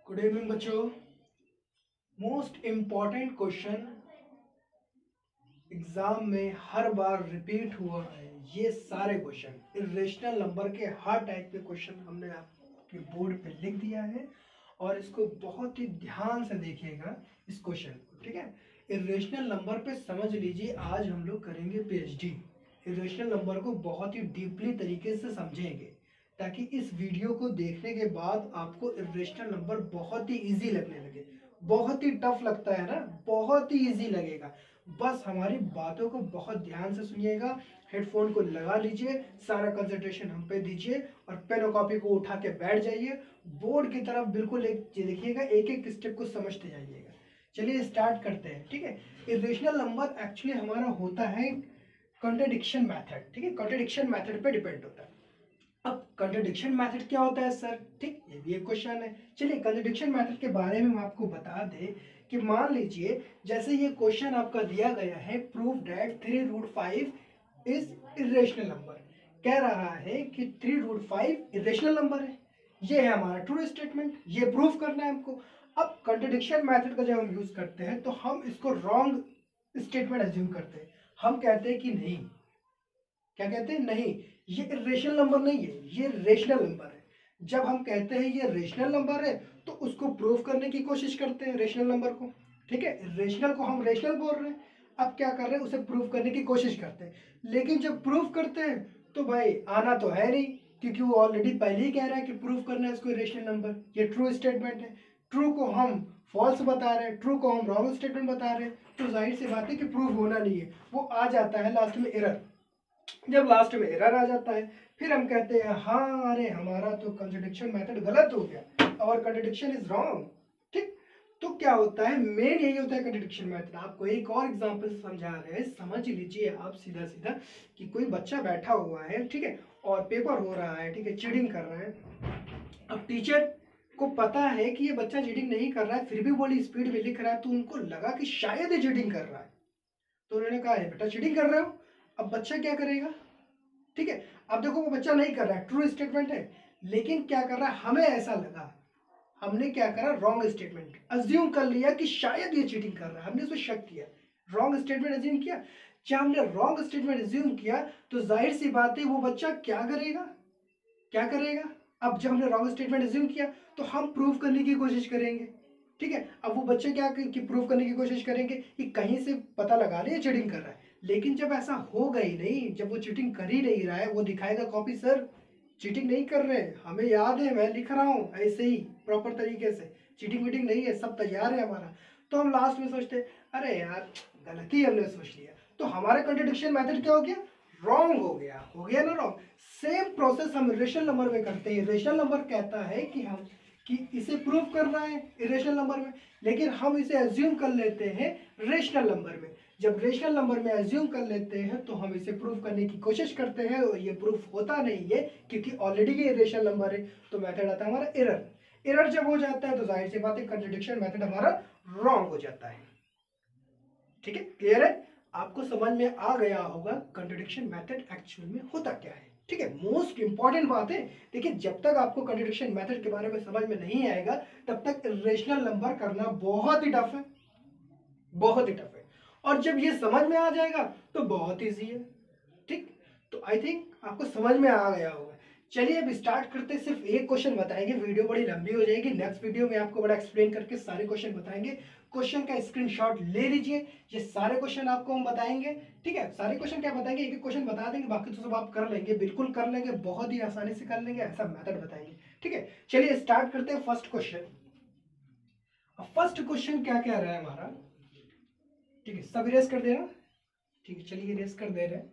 Good evening बच्चों। Most important question exam में हर बार repeat हुआ है। ये सारे क्वेश्चन इरेशनल नंबर के हर टाइप के क्वेश्चन हमने आपके बोर्ड पे लिख दिया है और इसको बहुत ही ध्यान से देखिएगा इस क्वेश्चन को, ठीक है। इरेशनल नंबर पे समझ लीजिए आज हम लोग करेंगे पीएचडी। इरेशनल नंबर को बहुत ही डीपली तरीके से समझेंगे ताकि इस वीडियो को देखने के बाद आपको इरेशनल नंबर बहुत ही इजी लगने लगे। बहुत ही टफ लगता है ना, बहुत ही इजी लगेगा। बस हमारी बातों को बहुत ध्यान से सुनिएगा, हेडफोन को लगा लीजिए, सारा कंसंट्रेशन हम पे दीजिए और पेन और कॉपी को उठा के बैठ जाइए। बोर्ड की तरफ बिल्कुल एक देखिएगा, एक एक स्टेप को समझते जाइएगा। चलिए स्टार्ट करते हैं, ठीक है। इरेशनल नंबर एक्चुअली हमारा होता है कॉन्ट्रडिक्शन मेथड, ठीक है। कॉन्ट्रडिक्शन मेथड पे डिपेंड होता है। अब कॉन्ट्रडिक्शन मेथड क्या होता है सर, ठीक, ये भी एक क्वेश्चन है। चलिए कॉन्ट्रडिक्शन मेथड के बारे में हम आपको बता दें कि मान लीजिए जैसे ये क्वेश्चन आपका दिया गया है, prove that 3√5 is irrational number. कह रहा है कि 3√5 इरेशनल नंबर है। ये है हमारा ट्रू स्टेटमेंट, ये प्रूव करना है हमको। अब कॉन्ट्रडिक्शन मेथड का जब हम यूज करते हैं तो हम इसको रॉन्ग स्टेटमेंट एज्यूम करते हैं। हम कहते हैं कि नहीं, क्या कहते हैं, नहीं ये इरेशनल नंबर नहीं है, ये रेशनल नंबर है। जब हम कहते हैं ये रेशनल नंबर है तो उसको प्रूव करने की कोशिश करते हैं रेशनल नंबर को, ठीक है। रेशनल को हम रेशनल बोल रहे हैं, अब क्या कर रहे हैं, उसे प्रूव करने की कोशिश करते हैं। लेकिन जब प्रूव करते हैं तो भाई आना तो है नहीं, क्योंकि वो ऑलरेडी पहले ही कह रहा है कि प्रूव करना है इसको रेशनल नंबर। ये ट्रू स्टेटमेंट है, ट्रू को हम फॉल्स बता रहे हैं, ट्रू को हम रॉन्ग स्टेटमेंट बता रहे हैं, तो जाहिर सी बात है कि प्रूव होना नहीं है। वो आ जाता है लास्ट में एरर। जब लास्ट में एरर आ जाता है फिर हम कहते हैं हाँ अरे हमारा तो कॉन्ट्रडिक्शन मेथड गलत हो गया और कॉन्ट्रडिक्शन इज रॉन्ग, ठीक। तो क्या होता है, मेन यही होता है कॉन्ट्रडिक्शन मेथड। आपको एक और एग्जांपल समझा रहे हैं, समझ लीजिए आप सीधा सीधा कि कोई बच्चा बैठा हुआ है, ठीक है, और पेपर हो रहा है, ठीक है, चीटिंग कर रहा है। अब टीचर को पता है कि ये बच्चा चीटिंग नहीं कर रहा है, फिर भी बड़ी स्पीड में लिख रहा है, तो उनको लगा कि शायद ये चीटिंग कर रहा है, तो उन्होंने कहा बेटा चीटिंग कर रहे हो। अब बच्चा क्या करेगा, ठीक है। अब देखो वो बच्चा नहीं कर रहा है, ट्रू स्टेटमेंट है, लेकिन क्या कर रहा है, हमें ऐसा लगा, हमने क्या करा, रॉन्ग स्टेटमेंट अज्यूम कर लिया कि शायद ये चीटिंग कर रहा है, हमने उस पर शक किया, रॉन्ग स्टेटमेंट अज्यूम किया। जब हमने रॉन्ग स्टेटमेंट अज्यूम किया तो जाहिर सी बात है वो बच्चा क्या करेगा, क्या करेगा। अब जब हमने रॉन्ग स्टेटमेंट अज्यूम किया तो हम प्रूव करने की कोशिश करेंगे, ठीक है। अब वो बच्चे क्या कि प्रूव करने की कोशिश करेंगे कि कहीं से पता लगा ले चीटिंग कर रहा है। लेकिन जब ऐसा होगा ही नहीं, जब वो चीटिंग कर ही नहीं रहा है, वो दिखाएगा कॉपी, सर चीटिंग नहीं कर रहे, हमें याद है, मैं लिख रहा हूँ ऐसे ही प्रॉपर तरीके से, चीटिंग वीटिंग नहीं है, सब तैयार है हमारा। तो हम लास्ट में सोचते अरे यार गलती हमने सोच लिया, तो हमारा कॉन्ट्रडिक्शन मेथड क्या हो गया, रॉन्ग हो गया ना रॉन्ग। सेम प्रोसेस हम रेशनल नंबर में करते हैं। रेशनल नंबर कहता है कि हम कि इसे प्रूव करना है इरेशनल नंबर में, लेकिन हम इसे एज्यूम कर लेते हैं रेशनल नंबर में। जब रेशनल नंबर में एज्यूम कर लेते हैं तो हम इसे प्रूव करने की कोशिश करते हैं और ये प्रूफ होता नहीं है क्योंकि ऑलरेडी ये रेशनल नंबर है, तो मेथड आता है हमारा एरर। एरर जब हो जाता है तो जाहिर सी बात है कॉन्ट्रडिक्शन मेथड हमारा रॉन्ग हो जाता है, ठीक है। क्लियर है, आपको समझ में आ गया होगा कॉन्ट्रडिक्शन मेथड एक्चुअल में होता क्या है, ठीक है। मोस्ट इंपॉर्टेंट बात है, देखिए जब तक आपको कॉन्ट्रडिक्शन मेथड के बारे में समझ में नहीं आएगा तब तक इरेशनल नंबर करना बहुत ही टफ है, बहुत ही टफ है। और जब ये समझ में आ जाएगा तो बहुत ईजी है, ठीक। तो आई थिंक आपको समझ में आ गया होगा। चलिए अब स्टार्ट करते हैं। सिर्फ एक क्वेश्चन बताएंगे, वीडियो बड़ी लंबी हो जाएगी, नेक्स्ट वीडियो में आपको बड़ा एक्सप्लेन करके सारे क्वेश्चन बताएंगे। क्वेश्चन का स्क्रीनशॉट ले लीजिए, ये सारे क्वेश्चन आपको हम बताएंगे, ठीक है। सारे क्वेश्चन क्या बताएंगे, एक एक क्वेश्चन बता देंगे, बाकी तो सब आप कर लेंगे, बिल्कुल कर लेंगे, बहुत ही आसानी से कर लेंगे, ऐसा मेथड बताएंगे, ठीक है। चलिए स्टार्ट करते हैं फर्स्ट क्वेश्चन। फर्स्ट क्वेश्चन क्या कह रहा है हमारा, ठीक है, सब इरेज कर देना, ठीक है। चलिए इरेज कर दे रहे हैं।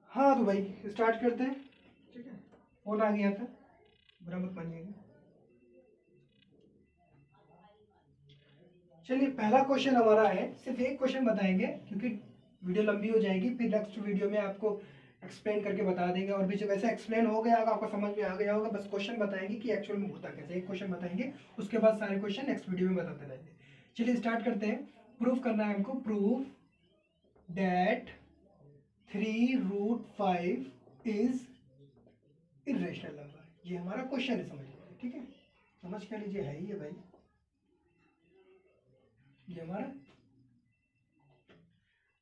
हाँ तो भाई स्टार्ट करते हैं, ठीक है। फोन आ गया था, बुरा मत मानिएगा। चलिए पहला क्वेश्चन हमारा है, सिर्फ एक क्वेश्चन बताएंगे क्योंकि वीडियो लंबी हो जाएगी, फिर नेक्स्ट वीडियो में आपको एक्सप्लेन करके बता देंगे। और भी जब वैसे एक्सप्लेन हो गया होगा, आपको समझ में आ गया होगा, बस क्वेश्चन बताएंगे कि एक्चुअल में होता कैसे। एक क्वेश्चन बताएंगे, उसके बाद सारे क्वेश्चन नेक्स्ट वीडियो में बताते रहेंगे। चलिए स्टार्ट करते हैं। प्रूफ करना है हमको, proof that 3√5 is irrational number. ये हमारा क्वेश्चन है, समझ लीजिए, ठीक है, समझ कर लीजिए, है ही है भाई ये हमारा।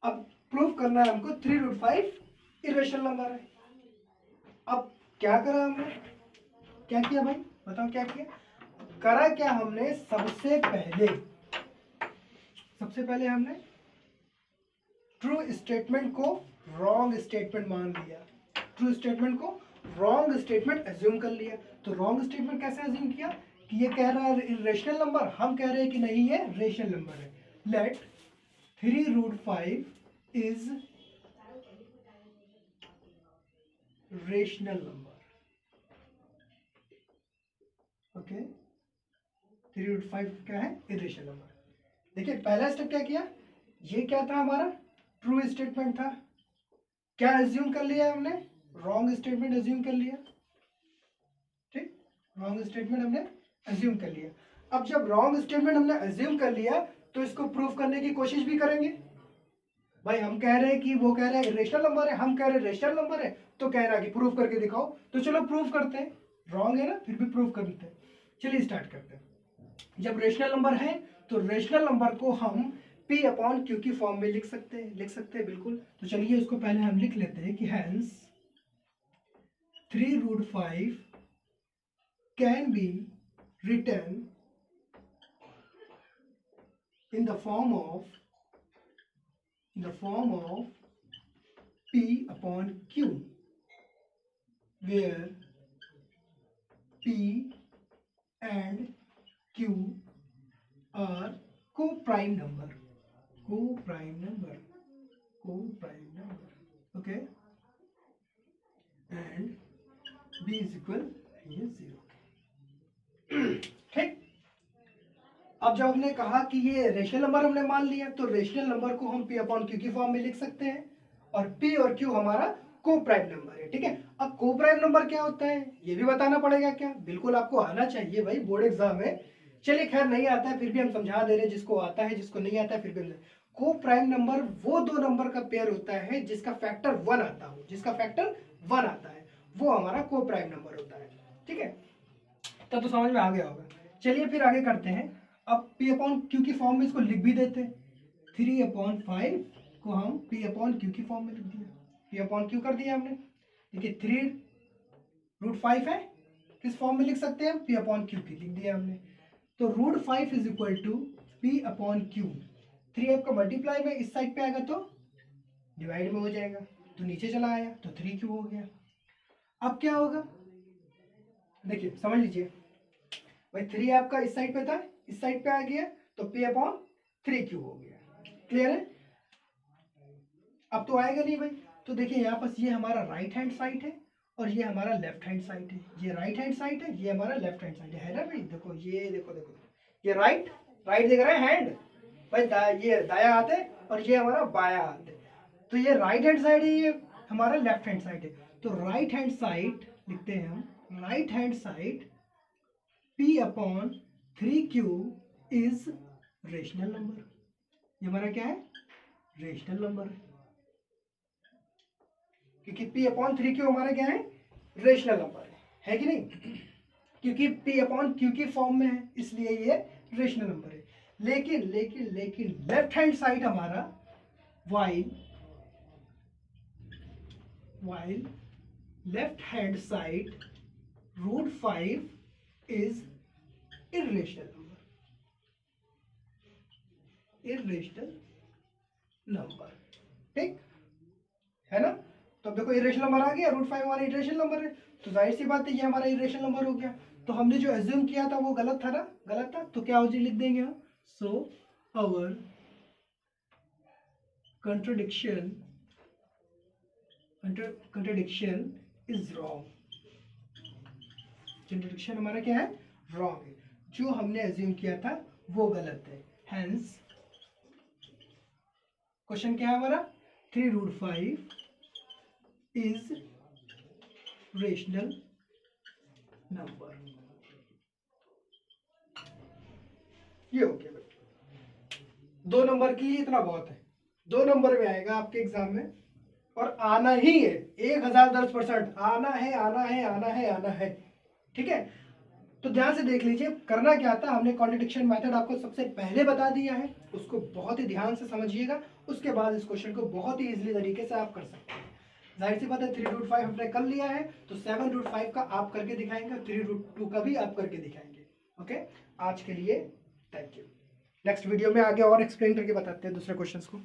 अब प्रूफ करना है हमको 3√5 इरेशनल नंबर है। अब क्या करा हमने, क्या किया भाई बताओ, क्या किया, करा क्या हमने, सबसे पहले हमने ट्रू स्टेटमेंट को रॉन्ग स्टेटमेंट मान लिया, ट्रू स्टेटमेंट को रॉन्ग स्टेटमेंट एज्यूम कर लिया। तो रॉन्ग स्टेटमेंट कैसे एज्यूम किया कि ये कह रहा है इरेशनल नंबर, हम कह रहे हैं कि नहीं ये रेशनल नंबर है। Let 3√5 is rational number, okay, 3√5 क्या है, इरेशनल नंबर। देखिए पहला स्टेप क्या किया, ये क्या था हमारा ट्रू स्टेटमेंट था, क्या एज्यूम कर लिया हमने, रॉन्ग स्टेटमेंट एज्यूम कर लिया, ठीक, रॉन्ग स्टेटमेंट हमने एज्यूम कर लिया। अब जब रॉन्ग स्टेटमेंट हमने एज्यूम कर लिया तो इसको प्रूफ करने की कोशिश भी करेंगे। भाई हम कह रहे हैं कि वो कह रहे हैं रेशनल नंबर है, हम कह रहे हैं रेशनल नंबर है, तो कह रहा है कि प्रूफ करके दिखाओ, तो चलो प्रूफ करते हैं, रॉन्ग है ना फिर भी प्रूफ करते हैं। चलिए स्टार्ट करते हैं। जब रेशनल नंबर है तो रेशनल नंबर को हम P/Q की फॉर्म में लिख सकते हैं बिल्कुल। तो चलिए उसको पहले हम लिख लेते हैं कि hence 3√5 can be written in the form of P/Q, where P and Q are co-prime number, okay, and B is equal to 0। ठीक, अब जब हमने कहा कि ये रेशनल नंबर हमने मान लिया तो रेशनल नंबर को हम P/Q की फॉर्म में लिख सकते हैं, और P और Q हमारा को प्राइम नंबर है, ठीक है। अब को प्राइम नंबर क्या होता है ये भी बताना पड़ेगा क्या, बिल्कुल आपको आना चाहिए भाई, बोर्ड एग्जाम है। चलिए खैर नहीं आता है फिर भी हम समझा दे रहे हैं, जिसको आता है जिसको नहीं आता है फिर भी। को प्राइम नंबर वो दो नंबर का पेयर होता है जिसका फैक्टर 1 आता हो, वो हमारा को प्राइम नंबर होता है, ठीक है। तब तो समझ में आ गया होगा। चलिए फिर आगे करते हैं। अब P/Q की फॉर्म में इसको लिख भी देते हैं, 3/5 को हम P/Q की फॉर्म में लिख दिया, P/Q कर दिया हमने। देखिए 3√5 है, किस फॉर्म में लिख सकते हैं, P/Q की लिख दिया हमने। तो √5 इज इक्वल टू P/Q। 3 आपका मल्टीप्लाई में इस साइड पे आएगा तो डिवाइड में हो जाएगा, तो नीचे चला आया तो 3Q हो गया। अब क्या होगा देखिए समझ लीजिए भाई, 3 आपका इस साइड पे था, इस साइड पे आ गया तो P/3Q हो गया। क्लियर है, अब तो आएगा नहीं भाई। तो देखिए यहाँ पर ये हमारा राइट हैंड साइड है और ये हमारा लेफ्ट हैंड साइड है, ये राइट हैंड साइड है, ये हमारा लेफ्ट हैंड साइड है ना भाई। देखो ये देखो ये राइट दिख रहा है हैंड भाई, ये दाया हाथ है और ये हमारा बाया हाथ है, तो ये राइट हैंड साइड है, ये हमारा लेफ्ट हैंड साइड है। तो राइट हैंड साइड लिखते हैं हम, right hand side P/3Q is rational number, ये हमारा क्या है, रेशनल नंबर है, क्योंकि P/3Q हमारा क्या है, रेशनल नंबर है कि नहीं, क्योंकि P/Q की फॉर्म में है इसलिए ये रेशनल नंबर है। लेकिन लेफ्ट हैंड साइड हमारा while left hand side √5 is irrational number, ठीक है ना। तो अब देखो इरेशनल नंबर आ गया, √5 हमारा इरेशनल नंबर है, तो जाहिर सी बात है ये हमारा इरेशनल नंबर हो गया। तो हमने जो एज्यूम किया था वो गलत था ना, गलत था, तो क्या हो जाए लिख देंगे हम, so our contradiction is wrong. Contradiction हमारा क्या है, रॉन्ग है, जो हमने एज्यूम किया था वो गलत है। हेंस क्वेश्चन क्या है हमारा, 3√5 इज रेशनल नंबर, ये हो गया। 2 नंबर के लिए इतना बहुत है, 2 नंबर में आएगा आपके एग्जाम में और आना ही है, 1010% आना है आना है आना है आना है। ठीक है, तो ध्यान से देख लीजिए करना क्या था। हमने कॉन्ट्रडिक्शन मेथड आपको सबसे पहले बता दिया है, उसको बहुत ही ध्यान से समझिएगा, उसके बाद इस क्वेश्चन को बहुत ही इजीली तरीके से आप कर सकते हैं। जाहिर सी बात है 3√5 हमने कर लिया है, तो 7√5 का आप करके दिखाएंगे, 3√2 का भी आप करके दिखाएंगे। ओके, आज के लिए थैंक यू। नेक्स्ट वीडियो में आगे और एक्सप्लेन करके बताते हैं दूसरे क्वेश्चंस को।